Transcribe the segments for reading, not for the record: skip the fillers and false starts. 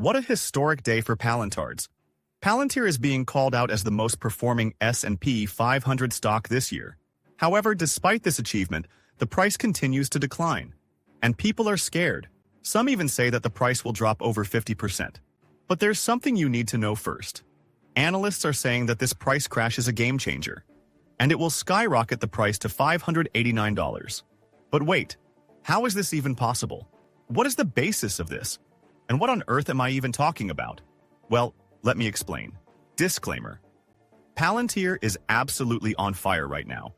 What a historic day for Palantir's. Palantir is being called out as the most performing S&P 500 stock this year. However, despite this achievement, the price continues to decline. And people are scared. Some even say that the price will drop over 50%. But there's something you need to know first. Analysts are saying that this price crash is a game changer, and it will skyrocket the price to $589. But wait, how is this even possible? What is the basis of this? And what on earth am I even talking about? Well, let me explain. Disclaimer. Palantir is absolutely on fire right now.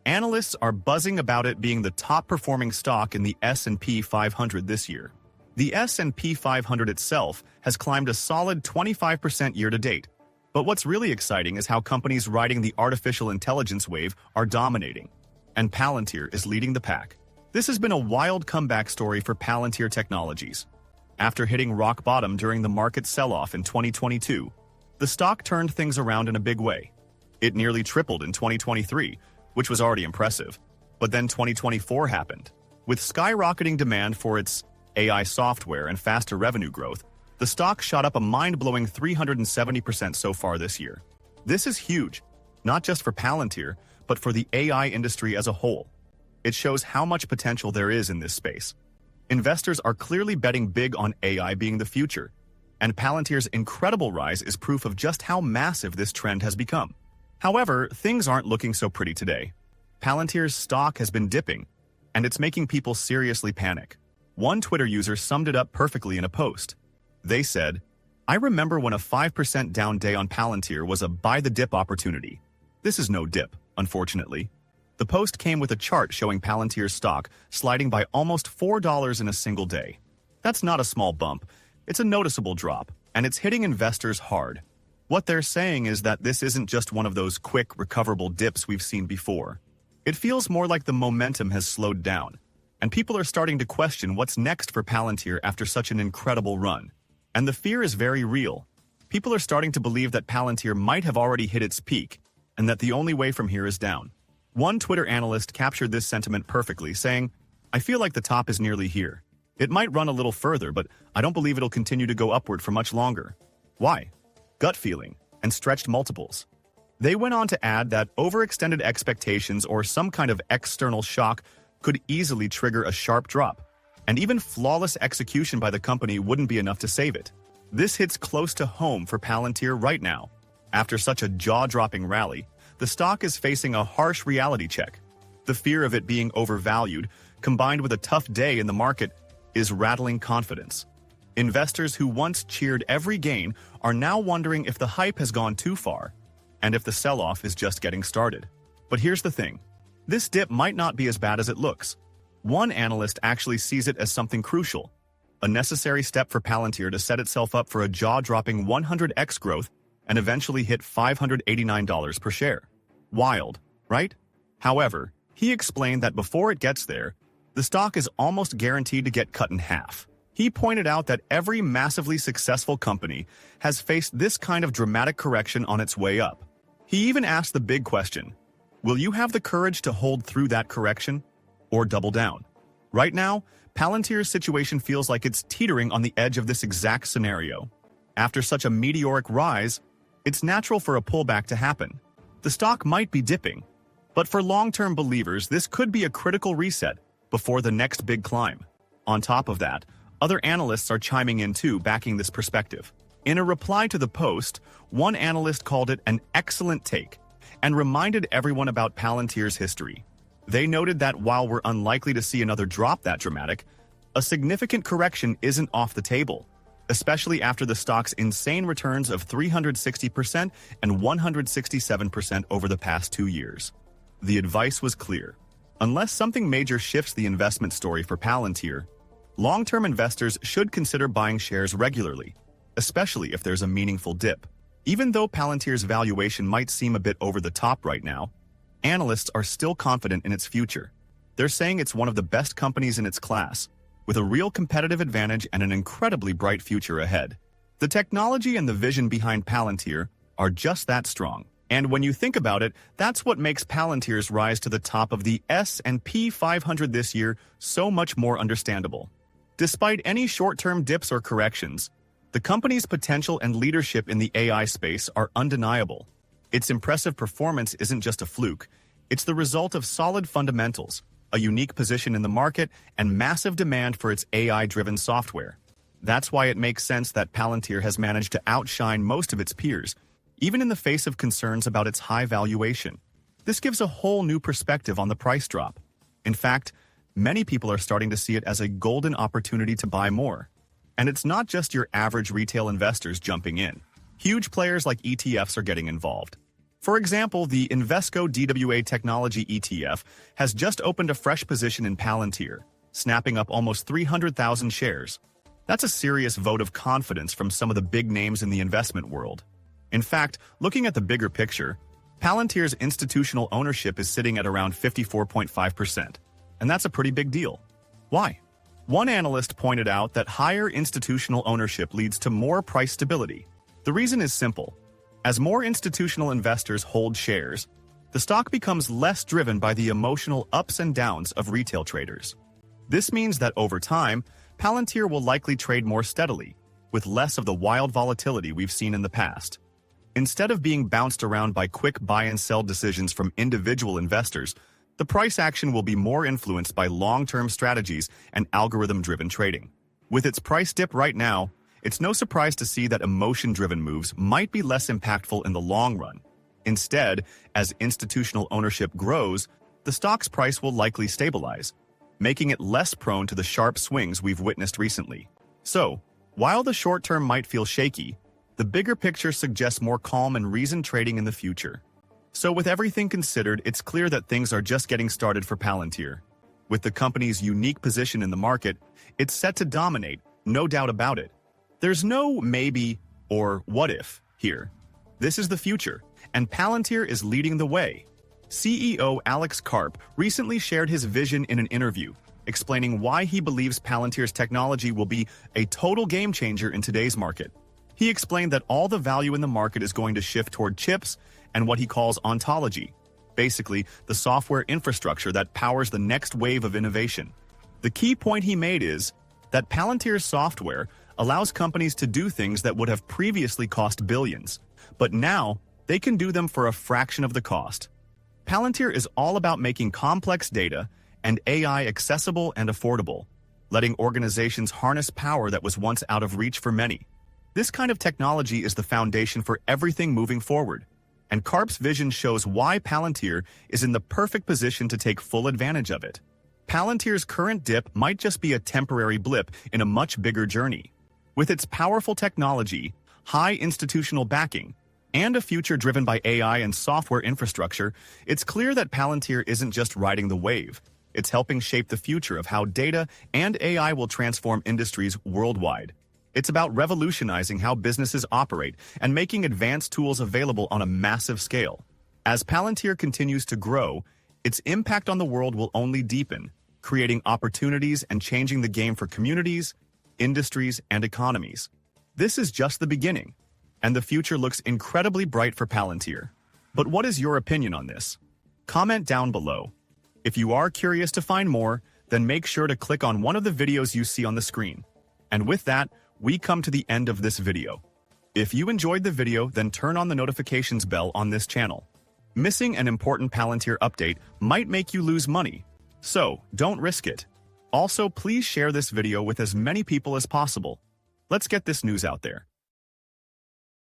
Analysts are buzzing about it being the top-performing stock in the S&P 500 this year. The S&P 500 itself has climbed a solid 25% year-to-date. But what's really exciting is how companies riding the artificial intelligence wave are dominating. And Palantir is leading the pack. This has been a wild comeback story for Palantir Technologies. After hitting rock bottom during the market sell-off in 2022, the stock turned things around in a big way. It nearly tripled in 2023, which was already impressive. But then 2024 happened. With skyrocketing demand for its AI software and faster revenue growth, the stock shot up a mind-blowing 370% so far this year. This is huge, not just for Palantir, but for the AI industry as a whole. It shows how much potential there is in this space. Investors are clearly betting big on AI being the future, and Palantir's incredible rise is proof of just how massive this trend has become. However, things aren't looking so pretty today. Palantir's stock has been dipping, and it's making people seriously panic. One Twitter user summed it up perfectly in a post. They said, "I remember when a 5% down day on Palantir was a buy-the-dip opportunity. This is no dip, unfortunately." The post came with a chart showing Palantir's stock sliding by almost $4 in a single day. That's not a small bump. It's a noticeable drop, and it's hitting investors hard. What they're saying is that this isn't just one of those quick, recoverable dips we've seen before. It feels more like the momentum has slowed down, and people are starting to question what's next for Palantir after such an incredible run. And the fear is very real. People are starting to believe that Palantir might have already hit its peak, and that the only way from here is down. One Twitter analyst captured this sentiment perfectly, saying, "I feel like the top is nearly here. It might run a little further, but I don't believe it'll continue to go upward for much longer." Why? Gut feeling and stretched multiples. They went on to add that overextended expectations or some kind of external shock could easily trigger a sharp drop, and even flawless execution by the company wouldn't be enough to save it. This hits close to home for Palantir right now. After such a jaw-dropping rally, the stock is facing a harsh reality check. The fear of it being overvalued, combined with a tough day in the market, is rattling confidence. Investors who once cheered every gain are now wondering if the hype has gone too far, and if the sell-off is just getting started. But here's the thing. This dip might not be as bad as it looks. One analyst actually sees it as something crucial, a necessary step for Palantir to set itself up for a jaw-dropping 100x growth and eventually hit $589 per share. Wild, right? However, he explained that before it gets there, the stock is almost guaranteed to get cut in half. He pointed out that every massively successful company has faced this kind of dramatic correction on its way up. He even asked the big question, will you have the courage to hold through that correction? Or double down? Right now, Palantir's situation feels like it's teetering on the edge of this exact scenario. After such a meteoric rise, it's natural for a pullback to happen. The stock might be dipping, but for long-term believers, this could be a critical reset before the next big climb. On top of that, other analysts are chiming in too, backing this perspective. In a reply to the post, one analyst called it an excellent take and reminded everyone about Palantir's history. They noted that while we're unlikely to see another drop that dramatic, a significant correction isn't off the table, especially after the stock's insane returns of 360% and 167% over the past 2 years. The advice was clear. Unless something major shifts the investment story for Palantir, long-term investors should consider buying shares regularly, especially if there's a meaningful dip. Even though Palantir's valuation might seem a bit over the top right now, analysts are still confident in its future. They're saying it's one of the best companies in its class, with a real competitive advantage and an incredibly bright future ahead. The technology and the vision behind Palantir are just that strong. And when you think about it, that's what makes Palantir's rise to the top of the S&P 500 this year so much more understandable. Despite any short-term dips or corrections, The company's potential and leadership in the AI space are undeniable. Its impressive performance isn't just a fluke, it's the result of solid fundamentals, a unique position in the market, and massive demand for its AI-driven software. That's why it makes sense that Palantir has managed to outshine most of its peers, even in the face of concerns about its high valuation. This gives a whole new perspective on the price drop. In fact, many people are starting to see it as a golden opportunity to buy more. And it's not just your average retail investors jumping in. Huge players like ETFs are getting involved. For example, the Invesco DWA Technology ETF has just opened a fresh position in Palantir, snapping up almost 300,000 shares. That's a serious vote of confidence from some of the big names in the investment world. In fact, looking at the bigger picture, Palantir's institutional ownership is sitting at around 54.5%, and that's a pretty big deal. Why? One analyst pointed out that higher institutional ownership leads to more price stability. The reason is simple. As more institutional investors hold shares, the stock becomes less driven by the emotional ups and downs of retail traders. This means that over time, Palantir will likely trade more steadily, with less of the wild volatility we've seen in the past. Instead of being bounced around by quick buy and sell decisions from individual investors, the price action will be more influenced by long-term strategies and algorithm-driven trading. With its price dip right now, it's no surprise to see that emotion-driven moves might be less impactful in the long run. Instead, as institutional ownership grows, the stock's price will likely stabilize, making it less prone to the sharp swings we've witnessed recently. So, while the short term might feel shaky, the bigger picture suggests more calm and reasoned trading in the future. So with everything considered, it's clear that things are just getting started for Palantir. With the company's unique position in the market, it's set to dominate, no doubt about it. There's no maybe or what if here. This is the future, and Palantir is leading the way. CEO Alex Karp recently shared his vision in an interview, explaining why he believes Palantir's technology will be a total game changer in today's market. He explained that all the value in the market is going to shift toward chips and what he calls ontology, basically the software infrastructure that powers the next wave of innovation. The key point he made is that Palantir's software allows companies to do things that would have previously cost billions, but now they can do them for a fraction of the cost. Palantir is all about making complex data and AI accessible and affordable, letting organizations harness power that was once out of reach for many. This kind of technology is the foundation for everything moving forward, and Karp's vision shows why Palantir is in the perfect position to take full advantage of it. Palantir's current dip might just be a temporary blip in a much bigger journey. With its powerful technology, high institutional backing, and a future driven by AI and software infrastructure, it's clear that Palantir isn't just riding the wave. It's helping shape the future of how data and AI will transform industries worldwide. It's about revolutionizing how businesses operate and making advanced tools available on a massive scale. As Palantir continues to grow, its impact on the world will only deepen, creating opportunities and changing the game for communities, industries, and economies. This is just the beginning, and the future looks incredibly bright for Palantir. But what is your opinion on this? Comment down below. If you are curious to find more, then make sure to click on one of the videos you see on the screen. And with that, we come to the end of this video. If you enjoyed the video, then turn on the notifications bell on this channel. Missing an important Palantir update might make you lose money, so don't risk it. Also, please share this video with as many people as possible. Let's get this news out there.